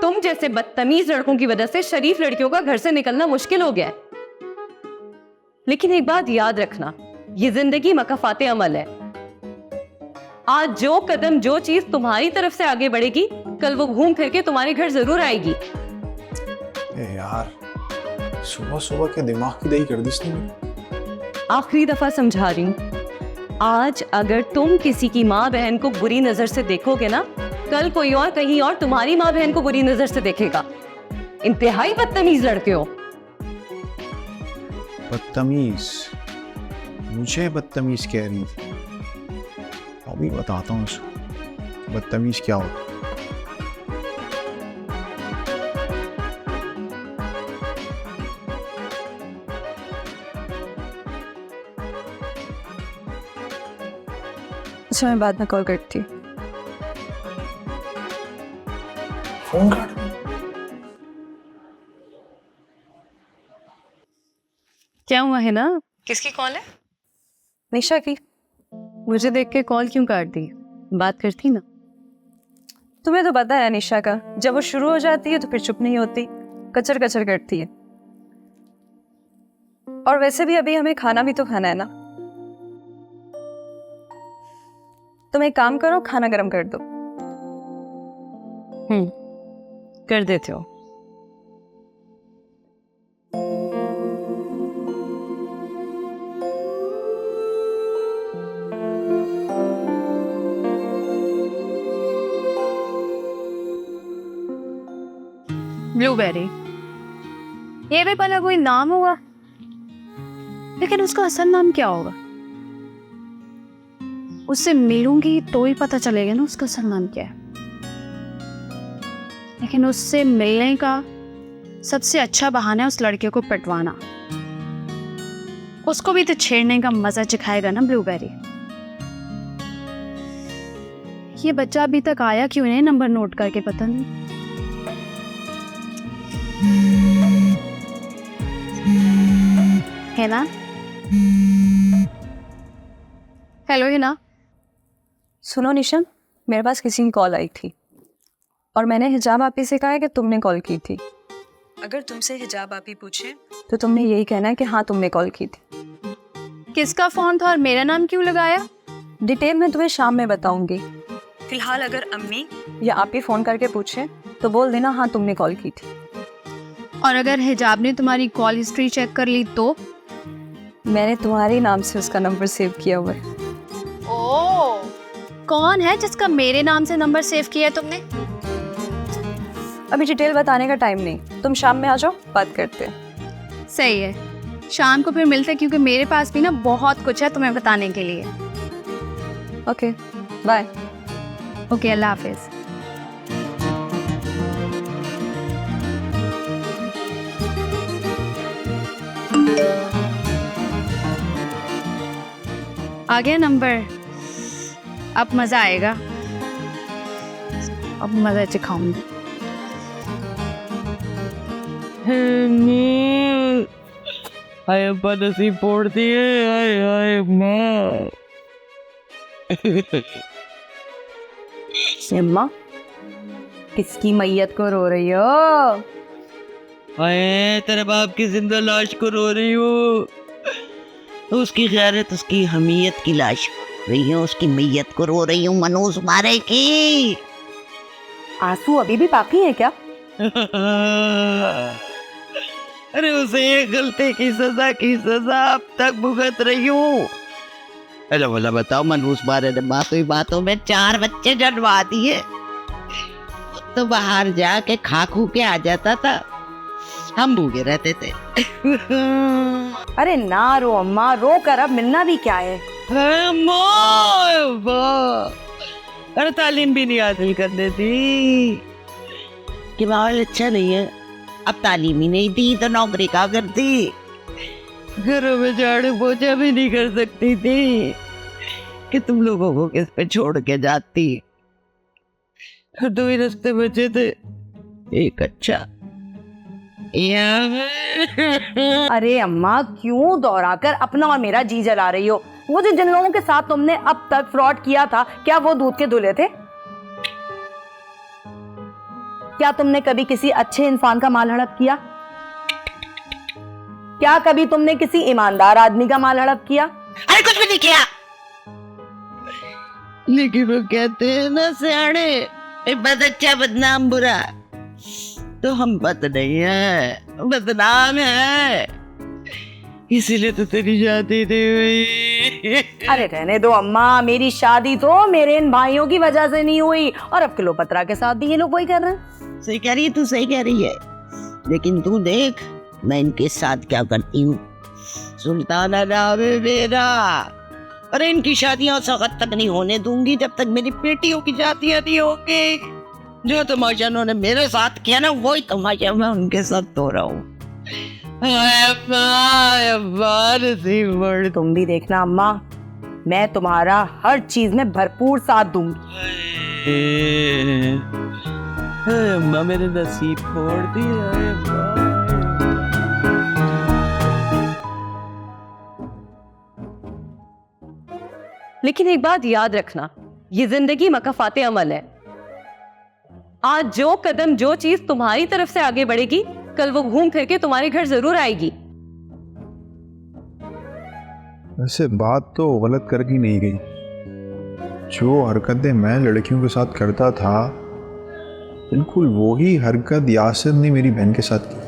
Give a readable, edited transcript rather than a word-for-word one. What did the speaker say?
तुम जैसे बदतमीज लड़कों की वजह से शरीफ लड़कियों का घर से निकलना मुश्किल हो गया है। लेकिन एक बात याद रखना, ये जिंदगी मकफाते अमल है। आज जो कदम, जो चीज तुम्हारी तरफ से आगे बढ़ेगी, कल वो घूम फिर के तुम्हारे घर जरूर आएगी। यार सुबह सुबह के दिमाग की दही कर दी इसने। आखिरी दफा समझा रही हूँ, आज अगर तुम किसी की माँ बहन को बुरी नजर से देखोगे ना, कल कोई और कहीं और तुम्हारी माँ बहन को बुरी नजर से देखेगा। इंतहाई बदतमीज लड़के हो। बदतमीज? मुझे बदतमीज कह रही थी? अभी बताता हूँ उसको बदतमीज क्या होता। अच्छा, मैं बाद में कॉल करती हूँ। फोन काट। क्या हुआ है ना? किसकी कॉल है? निशा की। मुझे देख के कॉल क्यों काट दी? बात करती ना। तुम्हें तो पता है निशा का, जब वो शुरू हो जाती है तो फिर चुप नहीं होती, कचर कचर करती है। और वैसे भी अभी हमें खाना भी तो खाना है ना। तुम एक काम करो, खाना गर्म कर दो। कर देते हो। ब्लूबेरी, ये भी भला कोई नाम होगा, लेकिन उसका असल नाम क्या होगा? उससे मिलूंगी तो ही पता चलेगा ना उसका असल नाम क्या है। लेकिन उससे मिलने का सबसे अच्छा बहाना है उस लड़के को पिटवाना। उसको भी तो छेड़ने का मजा चिखाएगा ना ब्लूबेरी। ये बच्चा अभी तक आया क्यों नहीं नंबर नोट करके, पता नहीं। है ना? हेलो है ना? सुनो निशा, मेरे पास किसी की कॉल आई थी और मैंने हिजाब आपी से कहा है कि तुमने कॉल की थी। अगर तुमसे हिजाब आपी पूछे तो तुमने यही कहना है कि हाँ तुमने कॉल की थी। किसका फोन था और मेरा नाम क्यों लगाया? डिटेल में तुम्हें शाम में बताऊंगी। फिलहाल अगर अम्मी या आपी फोन करके पूछे तो बोल देना हाँ तुमने कॉल की थी। और अगर हिजाब ने तुम्हारी कॉल हिस्ट्री चेक कर ली तो? मैंने तुम्हारे नाम से उसका नंबर सेव किया हुआ है। ओह, कौन है जिसका मेरे नाम से नंबर सेव किया है तुमने? अभी डिटेल बताने का टाइम नहीं, तुम शाम में आ जाओ, बात करते हैं। सही है, शाम को फिर मिलते हैं, क्योंकि मेरे पास भी ना बहुत कुछ है तुम्हें बताने के लिए। Okay bye. ओके, अल्लाह हाफिज। आ गया नंबर, अब मजा आएगा, अब मजा चिखाऊंगी। हाय अब्बा नसीब फोड़ती है, हाय हाय माँ। अम्मा, किसकी मैयत को रो रही हो? हाय तेरे बाप की जिंदा लाश को रो रही हूँ। उसकी खैरत, उसकी हमीयत की लाश रही है, उसकी मैयत को रो रही हूँ मनोज मारे की। आंसू अभी भी बाकी है क्या? अरे उसे ये गलती की सजा अब तक भुगत रही हूँ। अरे बोला बताओ, मनोज मारे ने बातों में 4 बच्चे जन्मा दिए। तो बाहर जाके खा खू के आ जाता था, हम भूखे रहते थे। अरे ना रो अम्मा, रो कर अब मिलना भी क्या है। अरे तालीम भी नहीं हासिल करने दी कि माहौल अच्छा नहीं है। अब तालीम ही नहीं दी तो नौकरी क्या करती? घरों में झाड़ू पोछा भी नहीं कर सकती थी कि तुम लोगों को किस पे छोड़ के जाती। 2 ही रास्ते बचे थे, एक अच्छा। अरे अम्मा, क्यों दोहराकर अपना और मेरा जी जला रही हो? वो जो जिन लोगों के साथ तुमने अब तक फ्रॉड किया था, क्या वो दूध के दूल्हे थे? क्या तुमने कभी किसी अच्छे इंसान का माल हड़प किया? क्या कभी तुमने किसी ईमानदार आदमी का माल हड़प किया? अरे कुछ भी नहीं किया। लेकिन वो कहते हैं ना सियाने, बद अच्छा बदनाम बुरा, तो हम बद नहीं है, बदनाम है, इसीलिए तो तेरी शादी नहीं हुई। अरे रहने दो अम्मा, मेरी शादी तो मेरे इन भाइयों की वजह से नहीं हुई, और अब किलोपत्रा के साथ भी ये लोग वही कर रहे हैं। सही कह रही है तू, सही कह रही है, लेकिन तू देख मैं इनके साथ क्या करती हूँ। सुल्ताना नाम है मेरा, अरे इनकी शादियां उस वक्त तक नहीं होने दूंगी जब तक मेरी बेटियों की शादियां नहीं होंगी। जो तमाशा उन्होंने मेरे साथ किया ना, वही तमाशा मैं उनके साथ हो रहा हूँ। तुम भी देखना अम्मा, मैं तुम्हारा हर चीज में भरपूर साथ दूंगी। अम्मा मेरे नसीब फोड़ दिया। लेकिन एक बात याद रखना, ये जिंदगी मकफाते अमल है। आज जो कदम, जो चीज तुम्हारी तरफ से आगे बढ़ेगी, कल वो घूम फिर के तुम्हारे घर जरूर आएगी। वैसे बात तो गलत कर ही नहीं गई। जो हरकतें मैं लड़कियों के साथ करता था, बिल्कुल वही हरकत यासिर ने मेरी बहन के साथ की।